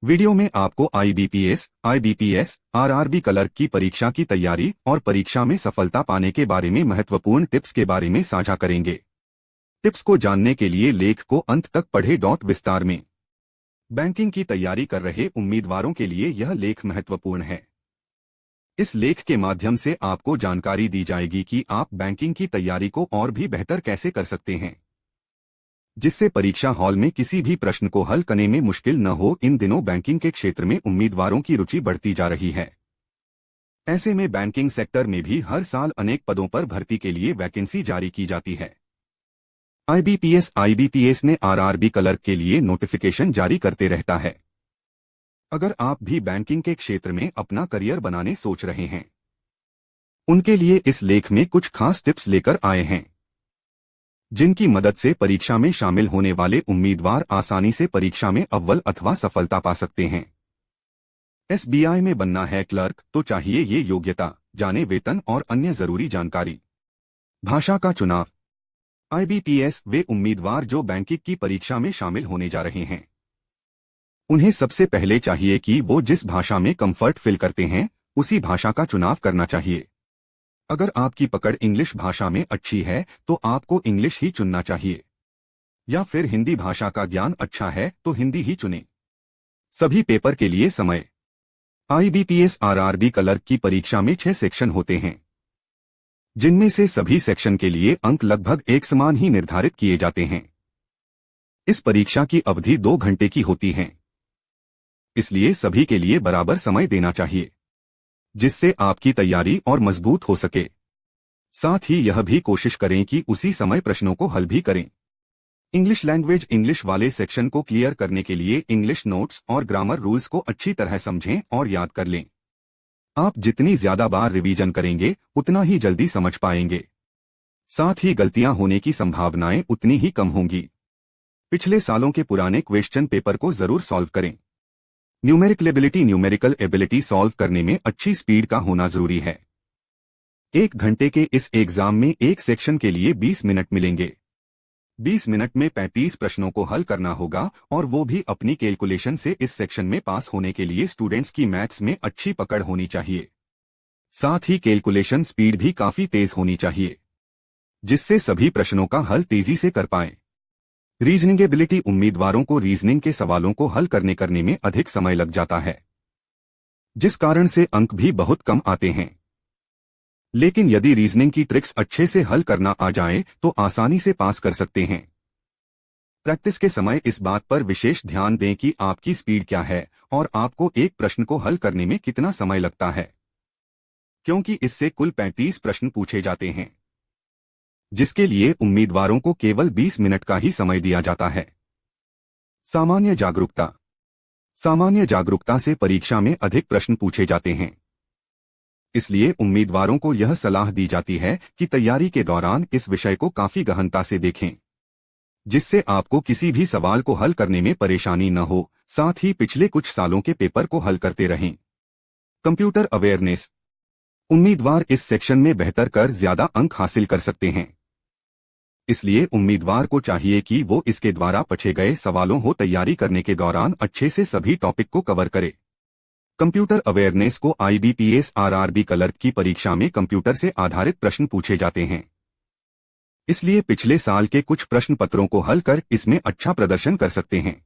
Video में आपको IBPS, IBPS, RRB clerk की परीक्षा की तैयारी और परीक्षा में सफलता पाने के बारे में महत्वपूर्ण टिप्स के बारे में साझा करेंगे। टिप्स को जानने के लिए लेख को अंत तक पढ़े। विस्तार में बैंकिंग की तैयारी कर रहे उम्मीदवारों के लिए यह लेख महत्वपूर्ण है। इस लेख के माध्यम से आपको जानकारी दी जाएगी कि आप बैंकिंग की तैयारी को और भी बेहतर कैसे कर सकते हैं, जिससे परीक्षा हॉल में किसी भी प्रश्न को हल करने में मुश्किल न हो। इन दिनों बैंकिंग के क्षेत्र में उम्मीदवारों की रुचि बढ़ती जा रही है। ऐसे में बैंकिंग सेक्टर में भी हर साल अनेक पदों पर भर्ती के लिए वैकेंसी जारी की जाती है। आईबीपीएस ने आरआरबी क्लर्क के लिए नोटिफिकेशन जारी करते रहता है। अगर आप भी बैंकिंग के क्षेत्र में अपना करियर बनाने सोच रहे हैं, उनके लिए इस लेख में कुछ खास टिप्स लेकर आए हैं, जिनकी मदद से परीक्षा में शामिल होने वाले उम्मीदवार आसानी से परीक्षा में अव्वल अथवा सफलता पा सकते हैं। एसबीआई में बनना है क्लर्क तो चाहिए ये योग्यता, जाने वेतन और अन्य जरूरी जानकारी। भाषा का चुनाव। आईबीपीएस वे उम्मीदवार जो बैंकिंग की परीक्षा में शामिल होने जा रहे हैं, उन्हें सबसे पहले चाहिए कि वो जिस भाषा में कंफर्ट फील करते हैं उसी भाषा का चुनाव करना चाहिए। अगर आपकी पकड़ इंग्लिश भाषा में अच्छी है तो आपको इंग्लिश ही चुनना चाहिए, या फिर हिंदी भाषा का ज्ञान अच्छा है तो हिंदी ही चुनें। सभी पेपर के लिए समय। आईबीपीएस आरआरबी क्लर्क की परीक्षा में 6 सेक्शन होते हैं, जिनमें से सभी सेक्शन के लिए अंक लगभग एक समान ही निर्धारित किए जाते हैं। इस परीक्षा की अवधि 2 घंटे की होती है, इसलिए सभी के लिए बराबर समय देना चाहिए, जिससे आपकी तैयारी और मजबूत हो सके। साथ ही यह भी कोशिश करें कि उसी समय प्रश्नों को हल भी करें। English language. इंग्लिश वाले सेक्शन को क्लियर करने के लिए इंग्लिश नोट्स और ग्रामर रूल्स को अच्छी तरह समझें और याद कर लें। आप जितनी ज्यादा बार रिवीजन करेंगे उतना ही जल्दी समझ पाएंगे। साथ ही गलतियां होने की संभावनाएं उतनी ही कम होंगी। पिछले सालों के पुराने क्वेश्चन पेपर को जरूर सॉल्व करें। न्यूमेरिकल एबिलिटी सॉल्व करने में अच्छी स्पीड का होना जरूरी है। 1 घंटे के इस एग्जाम में एक सेक्शन के लिए 20 मिनट मिलेंगे। 20 मिनट में 35 प्रश्नों को हल करना होगा, और वो भी अपनी कैलकुलेशन से। इस सेक्शन में पास होने के लिए स्टूडेंट्स की मैथ्स में अच्छी पकड़ होनी चाहिए। साथ ही कैलकुलेशन स्पीड भी काफी तेज होनी चाहिए, जिससे सभी प्रश्नों का हल तेजी से कर पाएं। Reasoning ability. उम्मीदवारों को रीजनिंग के सवालों को हल करने में अधिक समय लग जाता है, जिस कारण से अंक भी बहुत कम आते हैं। लेकिन यदि रीजनिंग की ट्रिक्स अच्छे से हल करना आ जाए तो आसानी से पास कर सकते हैं। प्रैक्टिस के समय इस बात पर विशेष ध्यान दें कि आपकी स्पीड क्या है और आपको एक प्रश्न को हल करने में कितना समय लगता है, क्योंकि इससे कुल 35 प्रश्न पूछे जाते हैं, जिसके लिए उम्मीदवारों को केवल 20 मिनट का ही समय दिया जाता है। सामान्य जागरूकता। सामान्य जागरूकता से परीक्षा में अधिक प्रश्न पूछे जाते हैं, इसलिए उम्मीदवारों को यह सलाह दी जाती है कि तैयारी के दौरान इस विषय को काफी गहनता से देखें, जिससे आपको किसी भी सवाल को हल करने में परेशानी न हो। साथ ही पिछले कुछ सालों के पेपर को हल करते रहें। Computer awareness. उम्मीदवार इस सेक्शन में बेहतर कर ज्यादा अंक हासिल कर सकते हैं, इसलिए उम्मीदवार को चाहिए कि वो इसके द्वारा पूछे गए सवालों को तैयारी करने के दौरान अच्छे से सभी टॉपिक को कवर करे। कंप्यूटर अवेयरनेस को आईबीपीएस आरआरबी क्लर्क की परीक्षा में कंप्यूटर से आधारित प्रश्न पूछे जाते हैं, इसलिए पिछले साल के कुछ प्रश्न पत्रों को हल कर इसमें अच्छा प्रदर्शन कर सकते हैं।